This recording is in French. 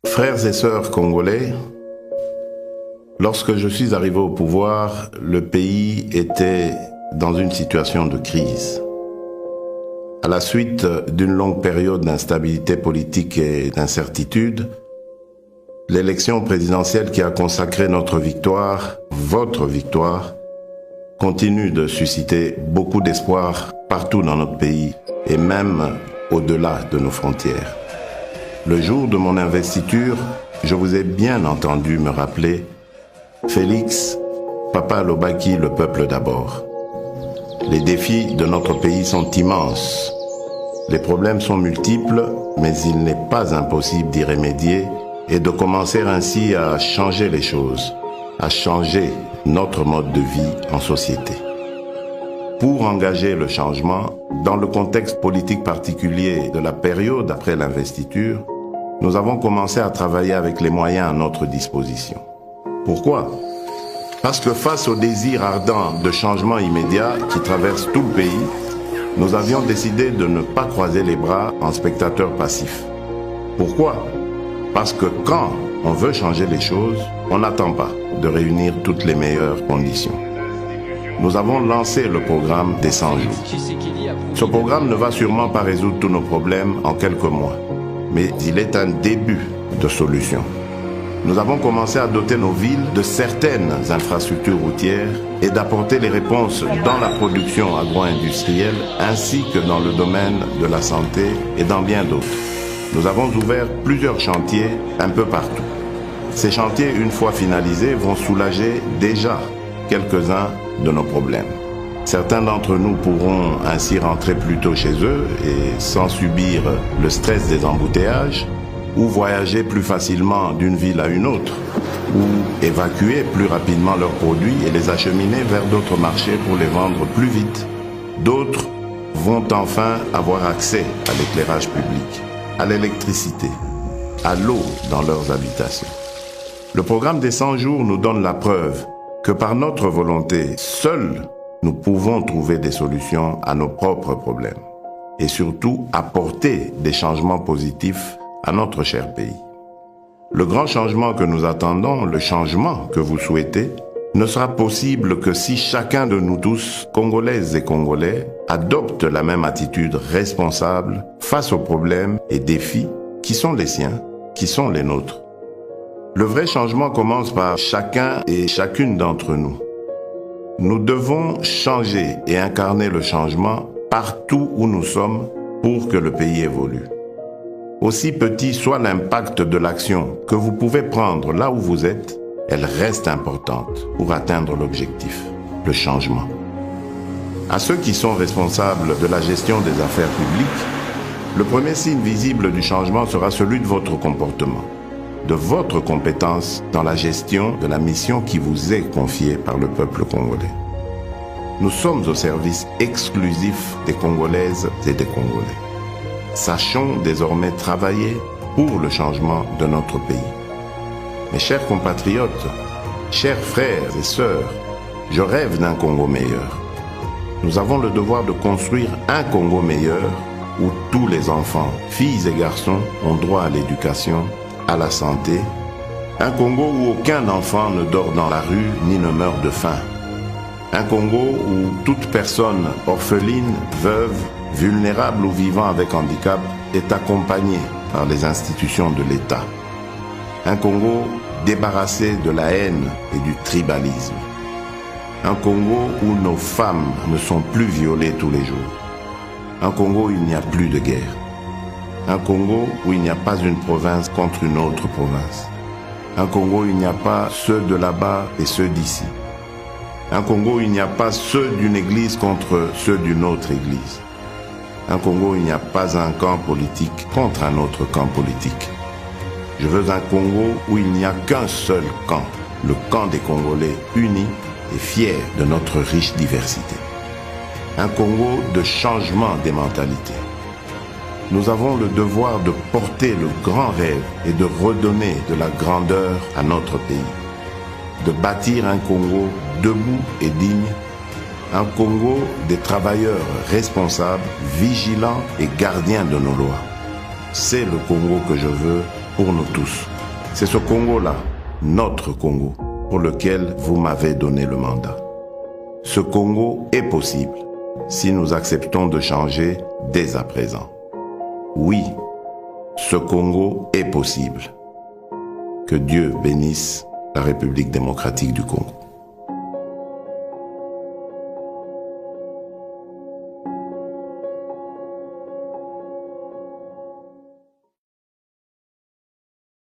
Frères et sœurs congolais, lorsque je suis arrivé au pouvoir, le pays était dans une situation de crise. À la suite d'une longue période d'instabilité politique et d'incertitude, l'élection présidentielle qui a consacré notre victoire, votre victoire, continue de susciter beaucoup d'espoir partout dans notre pays et même au-delà de nos frontières. Le jour de mon investiture, je vous ai bien entendu me rappeler « Félix, Papa Lobaki, le peuple d'abord ». Les défis de notre pays sont immenses. Les problèmes sont multiples, mais il n'est pas impossible d'y remédier et de commencer ainsi à changer les choses, à changer notre mode de vie en société. Pour engager le changement, dans le contexte politique particulier de la période après l'investiture, nous avons commencé à travailler avec les moyens à notre disposition. Pourquoi ? Parce que face au désir ardent de changement immédiat qui traverse tout le pays, nous avions décidé de ne pas croiser les bras en spectateurs passifs. Pourquoi ? Parce que quand on veut changer les choses, on n'attend pas de réunir toutes les meilleures conditions. Nous avons lancé le programme des 100 jours. Ce programme ne va sûrement pas résoudre tous nos problèmes en quelques mois, mais il est un début de solution. Nous avons commencé à doter nos villes de certaines infrastructures routières et d'apporter les réponses dans la production agro-industrielle ainsi que dans le domaine de la santé et dans bien d'autres. Nous avons ouvert plusieurs chantiers un peu partout. Ces chantiers, une fois finalisés, vont soulager déjà quelques-uns de nos problèmes. Certains d'entre nous pourront ainsi rentrer plus tôt chez eux et sans subir le stress des embouteillages, ou voyager plus facilement d'une ville à une autre, ou évacuer plus rapidement leurs produits et les acheminer vers d'autres marchés pour les vendre plus vite. D'autres vont enfin avoir accès à l'éclairage public, à l'électricité, à l'eau dans leurs habitations. Le programme des 100 jours nous donne la preuve que par notre volonté, seuls nous pouvons trouver des solutions à nos propres problèmes et surtout apporter des changements positifs à notre cher pays. Le grand changement que nous attendons, le changement que vous souhaitez, ne sera possible que si chacun de nous tous, Congolaises et Congolais, adopte la même attitude responsable face aux problèmes et défis qui sont les siens, qui sont les nôtres. Le vrai changement commence par chacun et chacune d'entre nous. Nous devons changer et incarner le changement partout où nous sommes pour que le pays évolue. Aussi petit soit l'impact de l'action que vous pouvez prendre là où vous êtes, elle reste importante pour atteindre l'objectif, le changement. À ceux qui sont responsables de la gestion des affaires publiques, le premier signe visible du changement sera celui de votre comportement, de votre compétence dans la gestion de la mission qui vous est confiée par le peuple congolais. Nous sommes au service exclusif des Congolaises et des Congolais. Sachons désormais travailler pour le changement de notre pays. Mes chers compatriotes, chers frères et sœurs, je rêve d'un Congo meilleur. Nous avons le devoir de construire un Congo meilleur où tous les enfants, filles et garçons, ont droit à l'éducation, à la santé. Un Congo où aucun enfant ne dort dans la rue ni ne meurt de faim. Un Congo où toute personne orpheline, veuve, vulnérable ou vivant avec handicap est accompagnée par les institutions de l'État. Un Congo débarrassé de la haine et du tribalisme. Un Congo où nos femmes ne sont plus violées tous les jours. Un Congo où il n'y a plus de guerre. Un Congo où il n'y a pas une province contre une autre province. Un Congo où il n'y a pas ceux de là-bas et ceux d'ici. Un Congo où il n'y a pas ceux d'une église contre ceux d'une autre église. Un Congo où il n'y a pas un camp politique contre un autre camp politique. Je veux un Congo où il n'y a qu'un seul camp, le camp des Congolais unis et fiers de notre riche diversité. Un Congo de changement des mentalités. Nous avons le devoir de porter le grand rêve et de redonner de la grandeur à notre pays. De bâtir un Congo debout et digne, un Congo des travailleurs responsables, vigilants et gardiens de nos lois. C'est le Congo que je veux pour nous tous. C'est ce Congo-là, notre Congo, pour lequel vous m'avez donné le mandat. Ce Congo est possible si nous acceptons de changer dès à présent. Oui, ce Congo est possible. Que Dieu bénisse la République démocratique du Congo.